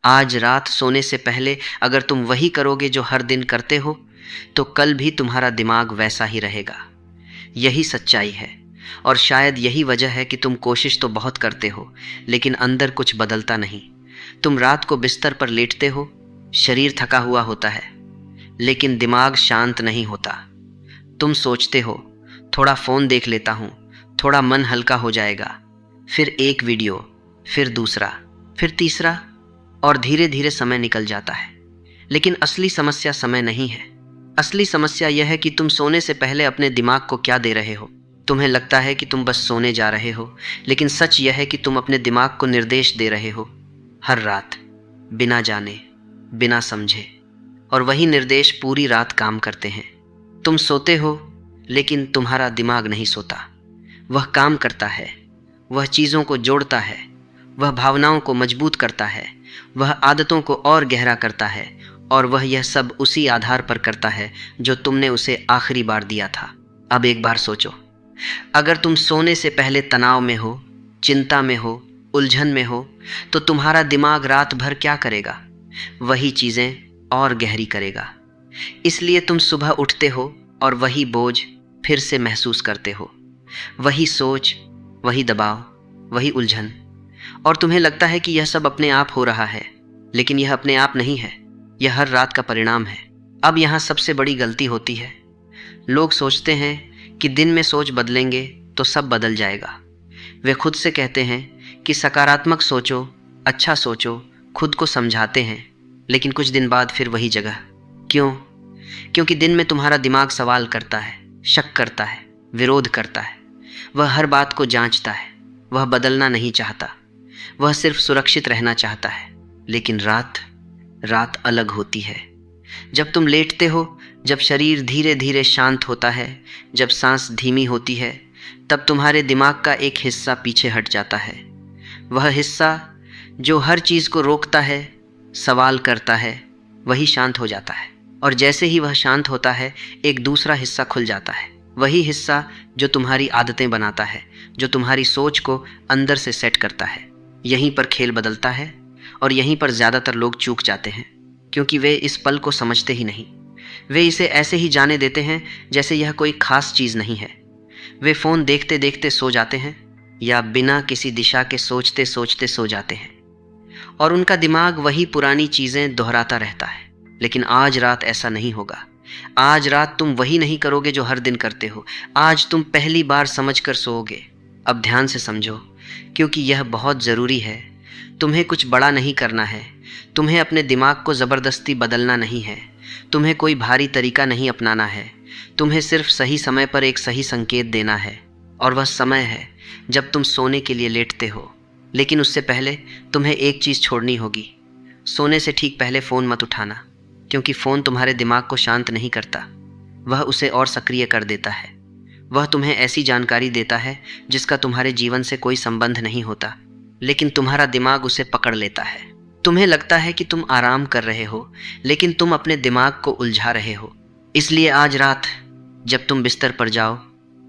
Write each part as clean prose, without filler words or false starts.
आज रात सोने से पहले अगर तुम वही करोगे जो हर दिन करते हो, तो कल भी तुम्हारा दिमाग वैसा ही रहेगा। यही सच्चाई है। और शायद यही वजह है कि तुम कोशिश तो बहुत करते हो, लेकिन अंदर कुछ बदलता नहीं। तुम रात को बिस्तर पर लेटते हो, शरीर थका हुआ होता है, लेकिन दिमाग शांत नहीं होता। तुम सोचते हो, थोड़ा फ़ोन देख लेता हूँ, थोड़ा मन हल्का हो जाएगा। फिर एक वीडियो, फिर दूसरा, फिर तीसरा, और धीरे धीरे समय निकल जाता है। लेकिन असली समस्या समय नहीं है। असली समस्या यह है कि तुम सोने से पहले अपने दिमाग को क्या दे रहे हो। तुम्हें लगता है कि तुम बस सोने जा रहे हो, लेकिन सच यह है कि तुम अपने दिमाग को निर्देश दे रहे हो हर रात, बिना जाने, बिना समझे। और वही निर्देश पूरी रात काम करते हैं। तुम सोते हो, लेकिन तुम्हारा दिमाग नहीं सोता। वह काम करता है, वह चीज़ों को जोड़ता है, वह भावनाओं को मजबूत करता है, वह आदतों को और गहरा करता है, और वह यह सब उसी आधार पर करता है जो तुमने उसे आखिरी बार दिया था। अब एक बार सोचो, अगर तुम सोने से पहले तनाव में हो, चिंता में हो, उलझन में हो, तो तुम्हारा दिमाग रात भर क्या करेगा? वही चीज़ें और गहरी करेगा। इसलिए तुम सुबह उठते हो और वही बोझ फिर से महसूस करते हो। वही सोच, वही दबाव, वही उलझन। और तुम्हें लगता है कि यह सब अपने आप हो रहा है, लेकिन यह अपने आप नहीं है। यह हर रात का परिणाम है। अब यहाँ सबसे बड़ी गलती होती है। लोग सोचते हैं कि दिन में सोच बदलेंगे तो सब बदल जाएगा। वे खुद से कहते हैं कि सकारात्मक सोचो, अच्छा सोचो, खुद को समझाते हैं, लेकिन कुछ दिन बाद फिर वही जगह। क्यों? क्योंकि दिन में तुम्हारा दिमाग सवाल करता है, शक करता है, विरोध करता है। वह हर बात को जांचता है। वह बदलना नहीं चाहता। वह सिर्फ सुरक्षित रहना चाहता है। लेकिन रात अलग होती है। जब तुम लेटते हो, जब शरीर धीरे धीरे शांत होता है, जब सांस धीमी होती है, तब तुम्हारे दिमाग का एक हिस्सा पीछे हट जाता है। वह हिस्सा जो हर चीज़ को रोकता है, सवाल करता है, वही शांत हो जाता है। और जैसे ही वह शांत होता है, एक दूसरा हिस्सा खुल जाता है। वही हिस्सा जो तुम्हारी आदतें बनाता है, जो तुम्हारी सोच को अंदर से सेट करता है। यहीं पर खेल बदलता है, और यहीं पर ज़्यादातर लोग चूक जाते हैं, क्योंकि वे इस पल को समझते ही नहीं। वे इसे ऐसे ही जाने देते हैं जैसे यह कोई खास चीज़ नहीं है। वे फ़ोन देखते देखते सो जाते हैं, या बिना किसी दिशा के सोचते सोचते सो जाते हैं, और उनका दिमाग वही पुरानी चीज़ें दोहराता रहता है। लेकिन आज रात ऐसा नहीं होगा। आज रात तुम वही नहीं करोगे जो हर दिन करते हो। आज तुम पहली बार समझकर सोओगे। अब ध्यान से समझो, क्योंकि यह बहुत ज़रूरी है। तुम्हें कुछ बड़ा नहीं करना है। तुम्हें अपने दिमाग को ज़बरदस्ती बदलना नहीं है। तुम्हें कोई भारी तरीका नहीं अपनाना है। तुम्हें सिर्फ सही समय पर एक सही संकेत देना है, और वह समय है जब तुम सोने के लिए लेटते हो। लेकिन उससे पहले तुम्हें एक चीज़ छोड़नी होगी। सोने से ठीक पहले फ़ोन मत उठाना, क्योंकि फ़ोन तुम्हारे दिमाग को शांत नहीं करता। वह उसे और सक्रिय कर देता है। वह तुम्हें ऐसी जानकारी देता है जिसका तुम्हारे जीवन से कोई संबंध नहीं होता, लेकिन तुम्हारा दिमाग उसे पकड़ लेता है। तुम्हें लगता है कि तुम आराम कर रहे हो, लेकिन तुम अपने दिमाग को उलझा रहे हो। इसलिए आज रात जब तुम बिस्तर पर जाओ,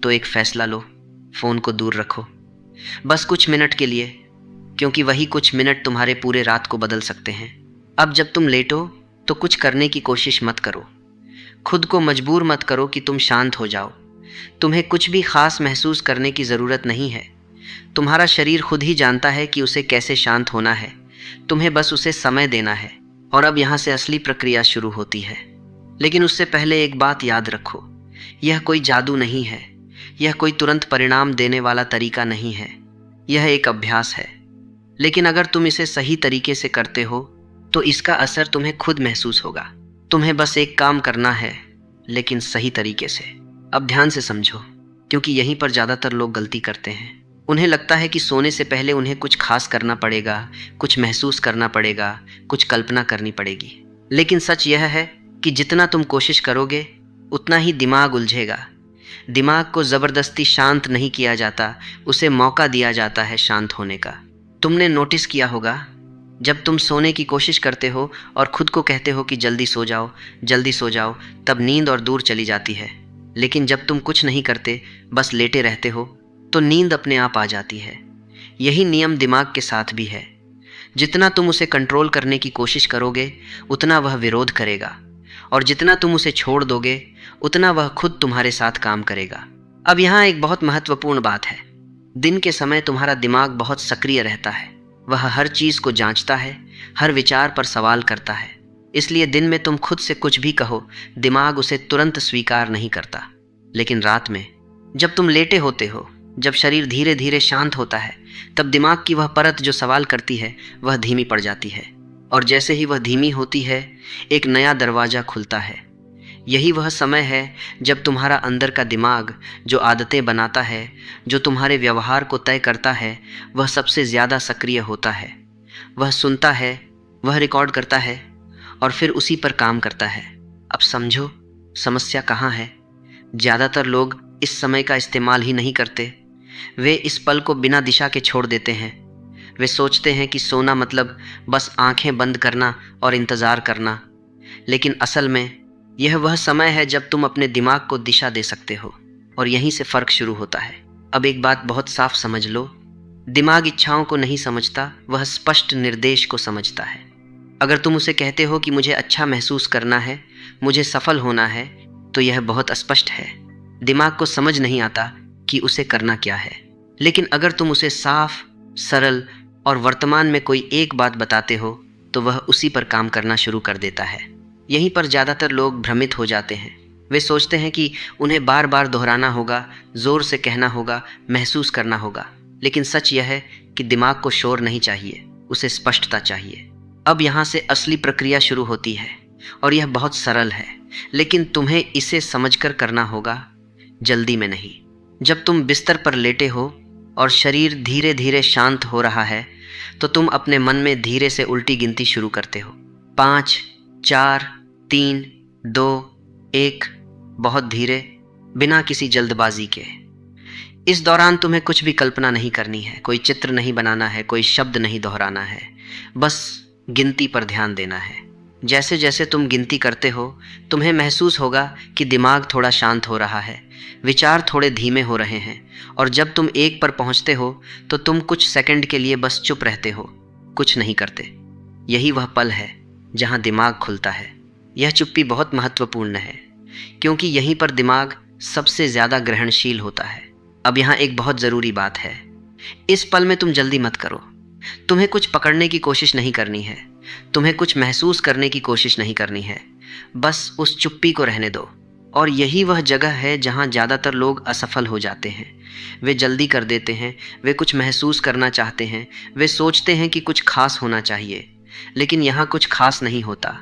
तो एक फ़ैसला लो, फ़ोन को दूर रखो, बस कुछ मिनट के लिए, क्योंकि वही कुछ मिनट तुम्हारे पूरे रात को बदल सकते हैं। अब जब तुम लेटो, तो कुछ करने की कोशिश मत करो। खुद को मजबूर मत करो कि तुम शांत हो जाओ। तुम्हें कुछ भी खास महसूस करने की ज़रूरत नहीं है। तुम्हारा शरीर खुद ही जानता है कि उसे कैसे शांत होना है। तुम्हें बस उसे समय देना है। और अब यहाँ से असली प्रक्रिया शुरू होती है। लेकिन उससे पहले एक बात याद रखो, यह कोई जादू नहीं है। यह कोई तुरंत परिणाम देने वाला तरीका नहीं है। यह एक अभ्यास है। लेकिन अगर तुम इसे सही तरीके से करते हो, तो इसका असर तुम्हें खुद महसूस होगा। तुम्हें बस एक काम करना है, लेकिन सही तरीके से। अब ध्यान से समझो, क्योंकि यहीं पर ज़्यादातर लोग गलती करते हैं। उन्हें लगता है कि सोने से पहले उन्हें कुछ खास करना पड़ेगा, कुछ महसूस करना पड़ेगा, कुछ कल्पना करनी पड़ेगी। लेकिन सच यह है कि जितना तुम कोशिश करोगे, उतना ही दिमाग उलझेगा। दिमाग को ज़बरदस्ती शांत नहीं किया जाता, उसे मौका दिया जाता है शांत होने का। तुमने नोटिस किया होगा, जब तुम सोने की कोशिश करते हो और खुद को कहते हो कि जल्दी सो जाओ, जल्दी सो जाओ, तब नींद और दूर चली जाती है। लेकिन जब तुम कुछ नहीं करते, बस लेटे रहते हो, तो नींद अपने आप आ जाती है। यही नियम दिमाग के साथ भी है। जितना तुम उसे कंट्रोल करने की कोशिश करोगे उतना वह विरोध करेगा, और जितना तुम उसे छोड़ दोगे उतना वह खुद तुम्हारे साथ काम करेगा। अब यहाँ एक बहुत महत्वपूर्ण बात है। दिन के समय तुम्हारा दिमाग बहुत सक्रिय रहता है। वह हर चीज़ को जांचता है, हर विचार पर सवाल करता है। इसलिए दिन में तुम खुद से कुछ भी कहो, दिमाग उसे तुरंत स्वीकार नहीं करता। लेकिन रात में जब तुम लेटे होते हो, जब शरीर धीरे धीरे शांत होता है, तब दिमाग की वह परत जो सवाल करती है वह धीमी पड़ जाती है। और जैसे ही वह धीमी होती है, एक नया दरवाज़ा खुलता है। यही वह समय है जब तुम्हारा अंदर का दिमाग जो आदतें बनाता है, जो तुम्हारे व्यवहार को तय करता है, वह सबसे ज़्यादा सक्रिय होता है। वह सुनता है, वह रिकॉर्ड करता है और फिर उसी पर काम करता है। अब समझो समस्या कहाँ है। ज़्यादातर लोग इस समय का इस्तेमाल ही नहीं करते। वे इस पल को बिना दिशा के छोड़ देते हैं। वे सोचते हैं कि सोना मतलब बस आंखें बंद करना और इंतज़ार करना। लेकिन असल में यह वह समय है जब तुम अपने दिमाग को दिशा दे सकते हो, और यहीं से फ़र्क शुरू होता है। अब एक बात बहुत साफ समझ लो, दिमाग इच्छाओं को नहीं समझता, वह स्पष्ट निर्देश को समझता है। अगर तुम उसे कहते हो कि मुझे अच्छा महसूस करना है, मुझे सफल होना है, तो यह बहुत स्पष्ट है। दिमाग को समझ नहीं आता कि उसे करना क्या है। लेकिन अगर तुम उसे साफ, सरल और वर्तमान में कोई एक बात बताते हो, तो वह उसी पर काम करना शुरू कर देता है। यहीं पर ज़्यादातर लोग भ्रमित हो जाते हैं। वे सोचते हैं कि उन्हें बार बार दोहराना होगा, ज़ोर से कहना होगा, महसूस करना होगा। लेकिन सच यह है कि दिमाग को शोर नहीं चाहिए, उसे स्पष्टता चाहिए। अब यहाँ से असली प्रक्रिया शुरू होती है, और यह बहुत सरल है, लेकिन तुम्हें इसे समझकर करना होगा, जल्दी में नहीं। जब तुम बिस्तर पर लेटे हो और शरीर धीरे धीरे शांत हो रहा है, तो तुम अपने मन में धीरे से उल्टी गिनती शुरू करते हो। 5, 4, 3, 2, 1, बहुत धीरे, बिना किसी जल्दबाजी के। इस दौरान तुम्हें कुछ भी कल्पना नहीं करनी है, कोई चित्र नहीं बनाना है, कोई शब्द नहीं दोहराना है, बस गिनती पर ध्यान देना है। जैसे जैसे तुम गिनती करते हो, तुम्हें महसूस होगा कि दिमाग थोड़ा शांत हो रहा है, विचार थोड़े धीमे हो रहे हैं, और जब तुम 1 पर पहुंचते हो तो तुम कुछ सेकंड के लिए बस चुप रहते हो, कुछ नहीं करते। यही वह पल है जहां दिमाग खुलता है। यह चुप्पी बहुत महत्वपूर्ण है, क्योंकि यहीं पर दिमाग सबसे ज़्यादा ग्रहणशील होता है। अब यहाँ एक बहुत ज़रूरी बात है, इस पल में तुम जल्दी मत करो। तुम्हें कुछ पकड़ने की कोशिश नहीं करनी है, तुम्हें कुछ महसूस करने की कोशिश नहीं करनी है, बस उस चुप्पी को रहने दो। और यही वह जगह है जहां ज़्यादातर लोग असफल हो जाते हैं। वे जल्दी कर देते हैं, वे कुछ महसूस करना चाहते हैं, वे सोचते हैं कि कुछ खास होना चाहिए, लेकिन यहाँ कुछ खास नहीं होता।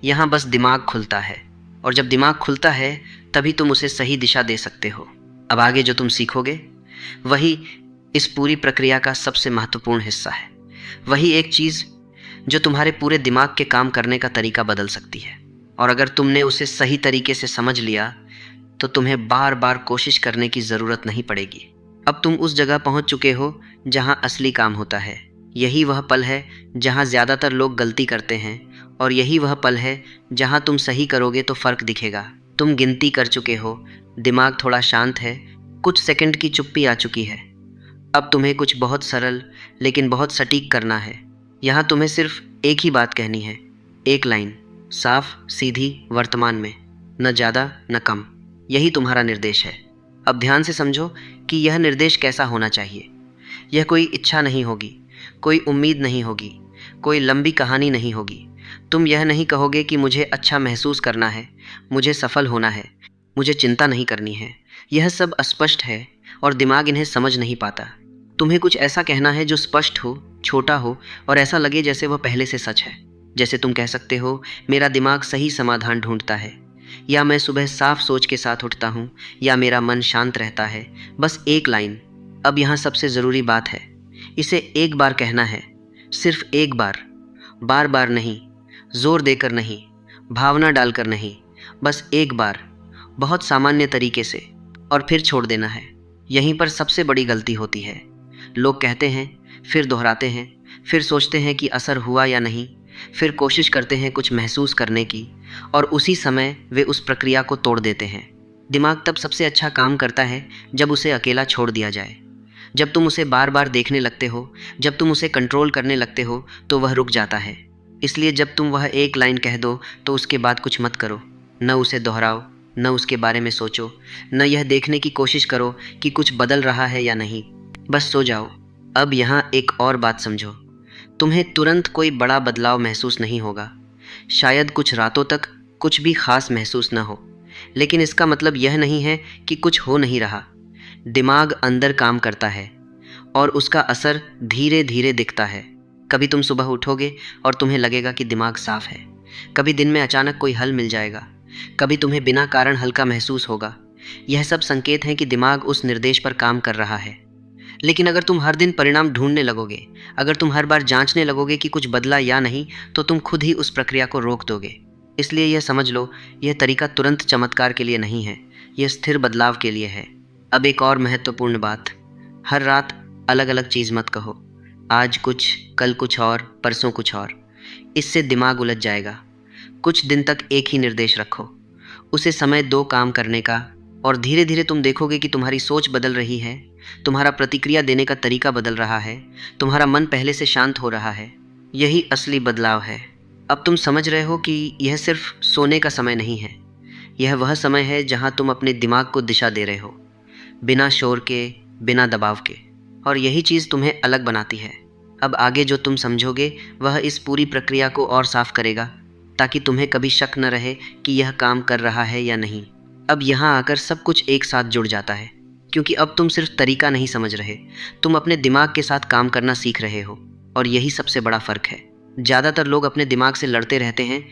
यहाँ बस दिमाग खुलता है, और जब दिमाग खुलता है तभी तुम उसे सही दिशा दे सकते हो। अब आगे जो तुम सीखोगे वही इस पूरी प्रक्रिया का सबसे महत्वपूर्ण हिस्सा है। वही एक चीज़ जो तुम्हारे पूरे दिमाग के काम करने का तरीका बदल सकती है। और अगर तुमने उसे सही तरीके से समझ लिया तो तुम्हें बार बार कोशिश करने की ज़रूरत नहीं पड़ेगी। अब तुम उस जगह पहुंच चुके हो जहां असली काम होता है। यही वह पल है जहां ज़्यादातर लोग गलती करते हैं, और यही वह पल है जहां तुम सही करोगे तो फ़र्क दिखेगा। तुम गिनती कर चुके हो, दिमाग थोड़ा शांत है, कुछ सेकंड की चुप्पी आ चुकी है। अब तुम्हें कुछ बहुत सरल लेकिन बहुत सटीक करना है। यहाँ तुम्हें सिर्फ एक ही बात कहनी है, एक लाइन, साफ सीधी, वर्तमान में, न ज़्यादा न कम। यही तुम्हारा निर्देश है। अब ध्यान से समझो कि यह निर्देश कैसा होना चाहिए। यह कोई इच्छा नहीं होगी, कोई उम्मीद नहीं होगी, कोई लंबी कहानी नहीं होगी। तुम यह नहीं कहोगे कि मुझे अच्छा महसूस करना है, मुझे सफल होना है, मुझे चिंता नहीं करनी है। यह सब अस्पष्ट है और दिमाग इन्हें समझ नहीं पाता। तुम्हें कुछ ऐसा कहना है जो स्पष्ट हो, छोटा हो और ऐसा लगे जैसे वह पहले से सच है। जैसे तुम कह सकते हो, मेरा दिमाग सही समाधान ढूंढता है, या मैं सुबह साफ सोच के साथ उठता हूँ, या मेरा मन शांत रहता है। बस एक लाइन। अब यहाँ सबसे ज़रूरी बात है, इसे एक बार कहना है, सिर्फ एक बार, बार बार नहीं, जोर देकर नहीं, भावना डालकर नहीं, बस एक बार, बहुत सामान्य तरीके से, और फिर छोड़ देना है। यहीं पर सबसे बड़ी गलती होती है। लोग कहते हैं, फिर दोहराते हैं, फिर सोचते हैं कि असर हुआ या नहीं, फिर कोशिश करते हैं कुछ महसूस करने की, और उसी समय वे उस प्रक्रिया को तोड़ देते हैं। दिमाग तब सबसे अच्छा काम करता है जब उसे अकेला छोड़ दिया जाए, जब तुम उसे बार बार देखने लगते हो, जब तुम उसे कंट्रोल करने लगते हो, तो वह रुक जाता है। इसलिए जब तुम वह एक लाइन कह दो तो उसके बाद कुछ मत करो, न उसे दोहराओ, न उसके बारे में सोचो, न यह देखने की कोशिश करो कि कुछ बदल रहा है या नहीं। बस सो जाओ। अब यहाँ एक और बात समझो, तुम्हें तुरंत कोई बड़ा बदलाव महसूस नहीं होगा। शायद कुछ रातों तक कुछ भी खास महसूस न हो, लेकिन इसका मतलब यह नहीं है कि कुछ हो नहीं रहा। दिमाग अंदर काम करता है और उसका असर धीरे धीरे दिखता है। कभी तुम सुबह उठोगे और तुम्हें लगेगा कि दिमाग साफ है, कभी दिन में अचानक कोई हल मिल जाएगा, कभी तुम्हें बिना कारण हल्का महसूस होगा। यह सब संकेत हैं कि दिमाग उस निर्देश पर काम कर रहा है। लेकिन अगर तुम हर दिन परिणाम ढूंढने लगोगे, अगर तुम हर बार जांचने लगोगे कि कुछ बदला या नहीं, तो तुम खुद ही उस प्रक्रिया को रोक दोगे। इसलिए यह समझ लो, यह तरीका तुरंत चमत्कार के लिए नहीं है, यह स्थिर बदलाव के लिए है। अब एक और महत्वपूर्ण बात, हर रात अलग अलग चीज़ मत कहो। आज कुछ, कल कुछ और, परसों कुछ और। इससे दिमाग उलझ जाएगा। कुछ दिन तक एक ही निर्देश रखो, उसे समय दो काम करने का, और धीरे धीरे तुम देखोगे कि तुम्हारी सोच बदल रही है, तुम्हारा प्रतिक्रिया देने का तरीका बदल रहा है, तुम्हारा मन पहले से शांत हो रहा है। यही असली बदलाव है। अब तुम समझ रहे हो कि यह सिर्फ सोने का समय नहीं है, यह वह समय है जहां तुम अपने दिमाग को दिशा दे रहे हो, बिना शोर के, बिना दबाव के। और यही चीज़ तुम्हें अलग बनाती है। अब आगे जो तुम समझोगे वह इस पूरी प्रक्रिया को और साफ करेगा, ताकि तुम्हें कभी शक न रहे कि यह काम कर रहा है या नहीं। अब यहाँ आकर सब कुछ एक साथ जुड़ जाता है, क्योंकि अब तुम सिर्फ तरीका नहीं समझ रहे, तुम अपने दिमाग के साथ काम करना सीख रहे हो। और यही सबसे बड़ा फ़र्क है। ज़्यादातर लोग अपने दिमाग से लड़ते रहते हैं,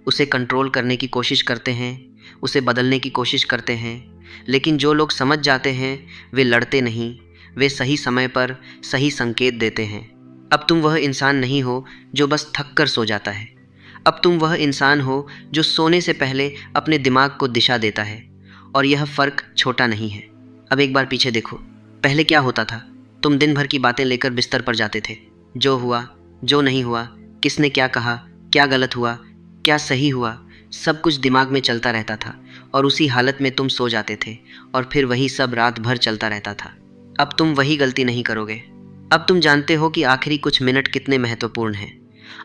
उसे कंट्रोल करने की कोशिश करते हैं, उसे बदलने की कोशिश करते हैं। लेकिन जो लोग समझ जाते हैं, वे लड़ते नहीं, वे सही समय पर सही संकेत देते हैं। अब तुम वह इंसान नहीं हो जो बस थक कर सो जाता है, अब तुम वह इंसान हो जो सोने से पहले अपने दिमाग को दिशा देता है। और यह फ़र्क छोटा नहीं है। अब एक बार पीछे देखो, पहले क्या होता था? तुम दिन भर की बातें लेकर बिस्तर पर जाते थे। जो हुआ, जो नहीं हुआ, किसने क्या कहा, क्या गलत हुआ, क्या सही हुआ, सब कुछ दिमाग में चलता रहता था, और उसी हालत में तुम सो जाते थे, और फिर वही सब रात भर चलता रहता था। अब तुम वही गलती नहीं करोगे। अब तुम जानते हो कि आखिरी कुछ मिनट कितने महत्वपूर्ण हैं।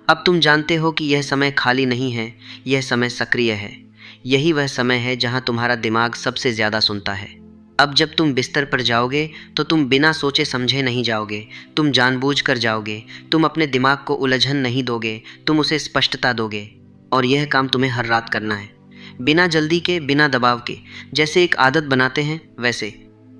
अब तुम जानते हो कि यह समय खाली नहीं है, यह समय सक्रिय है। यही वह समय है जहां तुम्हारा दिमाग सबसे ज़्यादा सुनता है। अब जब तुम बिस्तर पर जाओगे तो तुम बिना सोचे समझे नहीं जाओगे, तुम जानबूझकर जाओगे। तुम अपने दिमाग को उलझन नहीं दोगे, तुम उसे स्पष्टता दोगे। और यह काम तुम्हें हर रात करना है, बिना जल्दी के, बिना दबाव के, जैसे एक आदत बनाते हैं वैसे।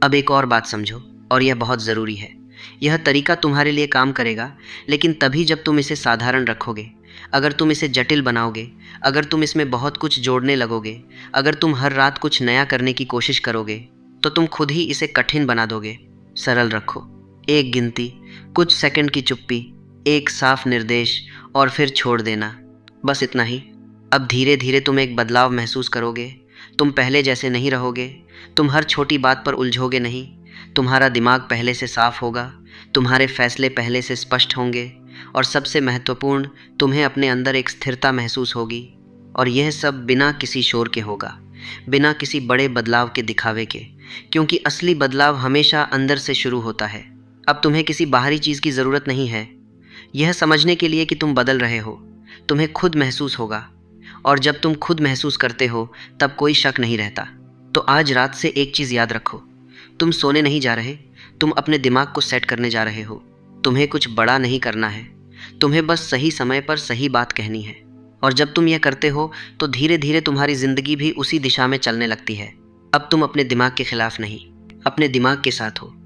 अब एक और बात समझो, और यह बहुत ज़रूरी है। यह तरीका तुम्हारे लिए काम करेगा, लेकिन तभी जब तुम इसे साधारण रखोगे। अगर तुम इसे जटिल बनाओगे, अगर तुम इसमें बहुत कुछ जोड़ने लगोगे, अगर तुम हर रात कुछ नया करने की कोशिश करोगे, तो तुम खुद ही इसे कठिन बना दोगे। सरल रखो, एक गिनती, कुछ सेकंड की चुप्पी, एक साफ निर्देश, और फिर छोड़ देना। बस इतना ही। अब धीरे धीरे तुम एक बदलाव महसूस करोगे। तुम पहले जैसे नहीं रहोगे, तुम हर छोटी बात पर उलझोगे नहीं। तुम्हारा दिमाग पहले से साफ होगा, तुम्हारे फैसले पहले से स्पष्ट होंगे, और सबसे महत्वपूर्ण, तुम्हें अपने अंदर एक स्थिरता महसूस होगी। और यह सब बिना किसी शोर के होगा, बिना किसी बड़े बदलाव के दिखावे के, क्योंकि असली बदलाव हमेशा अंदर से शुरू होता है। अब तुम्हें किसी बाहरी चीज़ की ज़रूरत नहीं है यह समझने के लिए कि तुम बदल रहे हो। तुम्हें खुद महसूस होगा, और जब तुम खुद महसूस करते हो तब कोई शक नहीं रहता। तो आज रात से एक चीज़ याद रखो, तुम सोने नहीं जा रहे, तुम अपने दिमाग को सेट करने जा रहे हो। तुम्हें कुछ बड़ा नहीं करना है, तुम्हें बस सही समय पर सही बात कहनी है। और जब तुम यह करते हो तो धीरे धीरे तुम्हारी ज़िंदगी भी उसी दिशा में चलने लगती है। अब तुम अपने दिमाग के खिलाफ नहीं, अपने दिमाग के साथ हो।